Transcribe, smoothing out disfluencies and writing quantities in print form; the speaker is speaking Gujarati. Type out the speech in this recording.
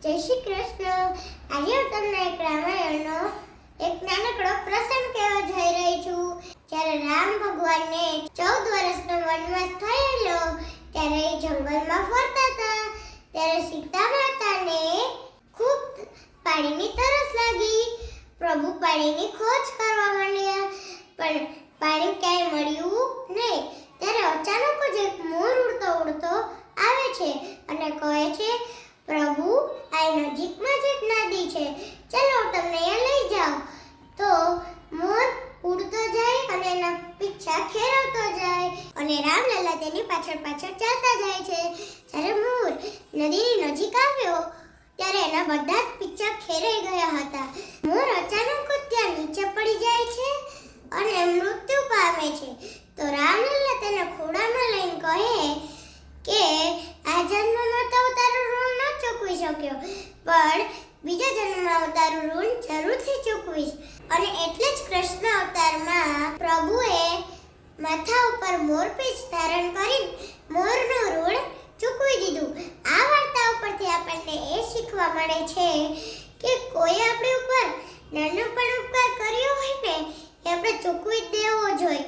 જય શ્રી કૃષ્ણ. આજે હું તમને એક રામાયણનો એક નાનકડો પ્રસંગ કહેવા જઈ રહી છું. જ્યારે રામ ભગવાનને 14 વર્ષનો વનવાસ થયેલો ત્યારે એ જંગલમાં ફરતા હતા. ત્યારે સીતા માતાને ખૂબ પાણીની તરસ લાગી. પ્રભુ પાણીની ખોજ કરવા માંડ્યા, પણ પાણી ક્યાંય મળ્યું નહીં. ત્યારે અચાનક જ એક મોર ઉડતો ઉડતો આવે છે અને કહે છે, પ્રભુ આ નજીકમાં જ એક નદી છે, ચાલો તમને અહીંયા લઈ જાઉં. તો મોર ઉડતો જાય અને એના પીછા ખેરવતો જાય અને રામલલ્લા તેની પાછળ પાછળ ચાલતા જાય છે. જ્યારે મોર નદીની નજીક આવ્યો ત્યારે એના બધા જ પીછા ખેરાઈ ગયા હતા. મોર અચાનક જ ત્યાં નીચે પડી જાય છે અને મૃત્યુ પામે છે. તો રામલલ્લા તેને ખોળામાં લઈને કહે કે આ જન્મમાં તો તારું ઋણ ન ચૂકવી શક્યો, પણ બીજા જન્મમાં હું તારું ઋણ જરૂરથી ચૂકવીશ. અને એટલે જ કૃષ્ણ અવતારમાં પ્રભુએ માથા ઉપર મોરપીંછ ધારણ કરીને મોરનું ઋણ ચૂકવી દીધું. આ વાર્તા ઉપરથી આપણને એ શીખવા મળે છે કે કોઈ આપણી ઉપર નાનો પણ ઉપકાર કર્યો હોય ને એ આપણે ચૂકવી જ દેવો જોઈએ.